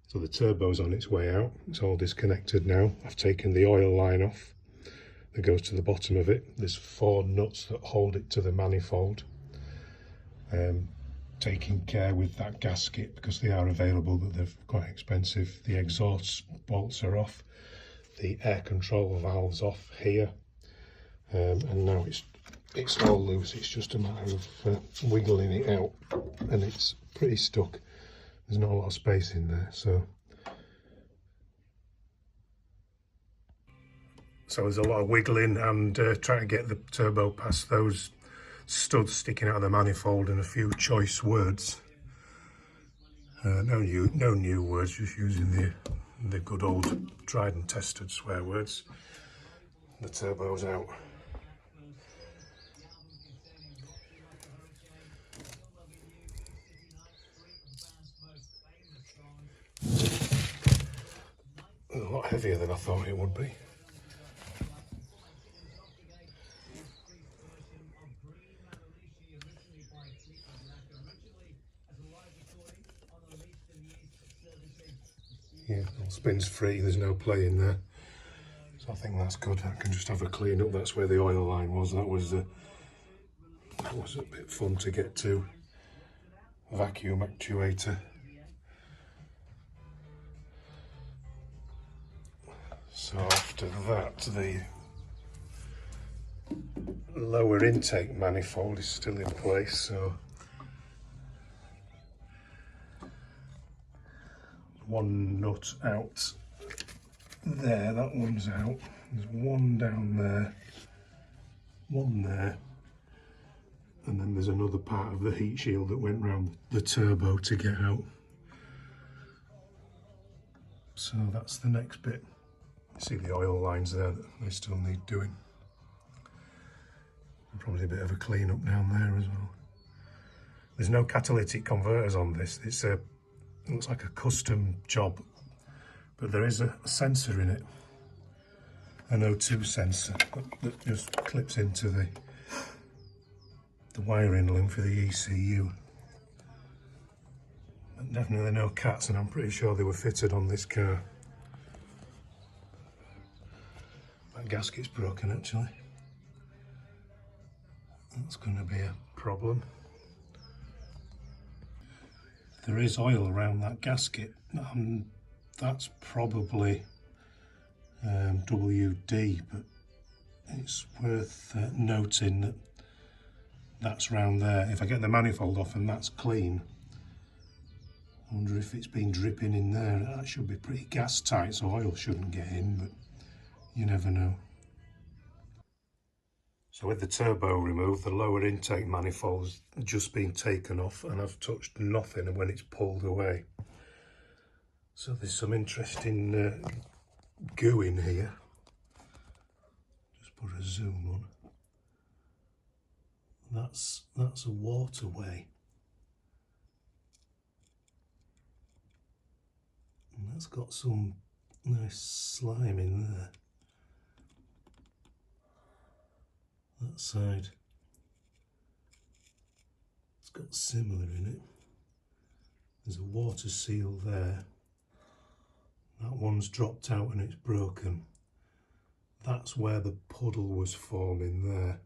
So the turbo's on its way out. It's all disconnected now. I've taken the oil line off that goes to the bottom of it. There's 4 nuts that hold it to the manifold. Taking care with that gasket because they are available, but they're quite expensive. The exhaust bolts are off. The air control valve's off here. And now it's all loose. It's just a matter of wiggling it out, and it's pretty stuck. There's not a lot of space in there, so there's a lot of wiggling and trying to get the turbo past those studs sticking out of the manifold, and a few choice words. No new words, just using the good old tried and tested swear words. The turbo's out. A lot heavier than I thought it would be. Yeah, it spins free, there's no play in there. So I think that's good. I can just have a clean up. That's where the oil line was. That was a bit fun to get to. Vacuum actuator. So after that, the lower intake manifold is still in place, so one nut out there, that one's out. There's one down there, one there, and then there's another part of the heat shield that went round the turbo to get out. So that's the next bit. You see the oil lines there that they still need doing. And probably a bit of a clean up down there as well. There's no catalytic converters on this. It looks like a custom job, but there is a sensor in it, an O2 sensor that just clips into the wiring link for the ECU. But definitely no cats, and I'm pretty sure they were fitted on this car. That gasket's broken actually. That's going to be a problem. There is oil around that gasket. That's probably WD, but it's worth noting that that's round there. If I get the manifold off and that's clean, I wonder if it's been dripping in there. That should be pretty gas tight, so oil shouldn't get in, but you never know. So with the turbo removed, the lower intake manifold's just been taken off, and I've touched nothing when it's pulled away. So there's some interesting goo in here. Just put a zoom on. That's a waterway. And that's got some nice slime in there. That side, it's got similar in it. There's a water seal there. That one's dropped out and it's broken. That's where the puddle was forming there.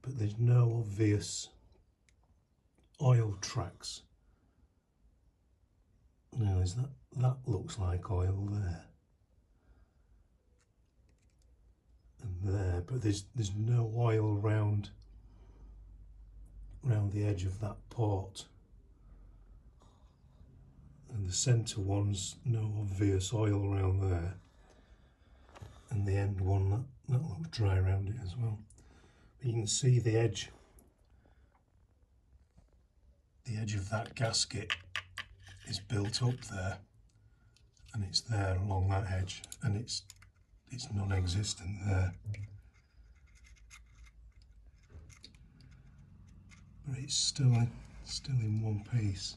But there's no obvious oil tracks. Now, that looks like oil there. And there, but there's no oil round the edge of that port. And the centre one's no obvious oil around there. And the end one, that looks dry around it as well. But you can see the edge of that gasket is built up there, and it's there along that edge, and it's non-existent there. But it's still in one piece.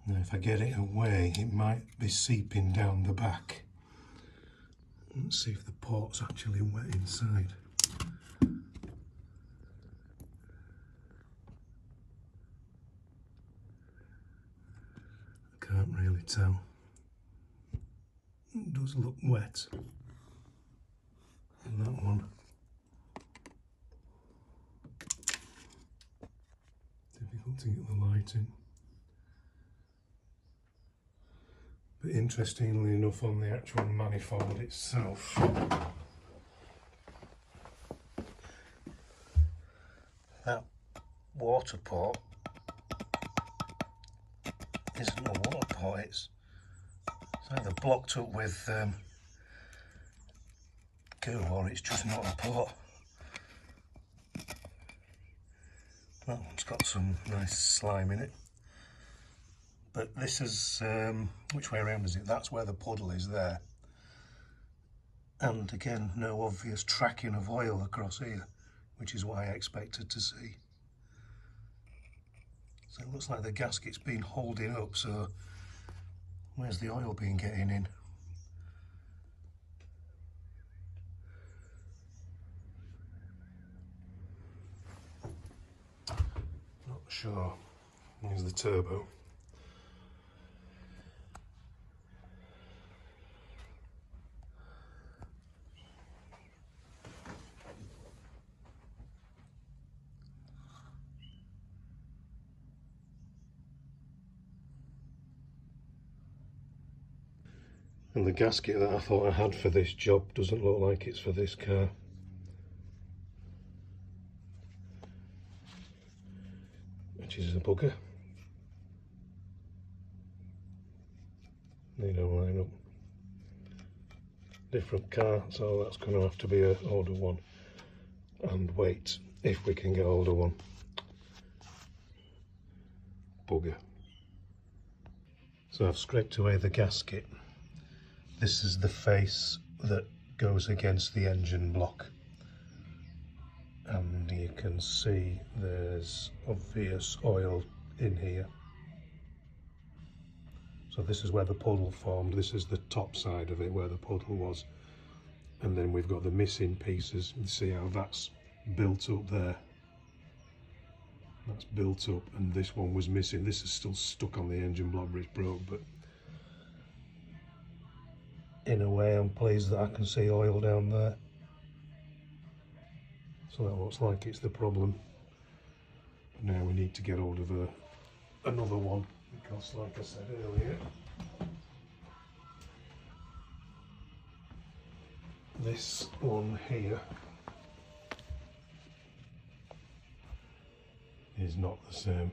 Now if I get it away, it might be seeping down the back. Let's see if the port's actually wet inside. I can't really tell. It does look wet. And that one. Difficult to get the light in. But interestingly enough, on the actual manifold itself, that water port isn't a water port, it's either blocked up with goo or it's just not a port. That one's got some nice slime in it. But this is, which way around is it? That's where the puddle is there. And again, no obvious tracking of oil across here, which is what I expected to see. So it looks like the gasket's been holding up, so where's the oil been getting in? Not sure. Here's the turbo. And the gasket that I thought I had for this job doesn't look like it's for this car. Which is a bugger. They don't line up. Different car, so that's going to have to be an older one. And wait, if we can get hold of one. Bugger. So I've scraped away the gasket. This is the face that goes against the engine block. And you can see there's obvious oil in here. So this is where the puddle formed. This is the top side of it where the puddle was. And then we've got the missing pieces. You see how that's built up there. That's built up, and this one was missing. This is still stuck on the engine block, but it's broke. But in a way, I'm pleased that I can see oil down there. So that looks like it's the problem. Now we need to get hold of another one, because like I said earlier, this one here is not the same.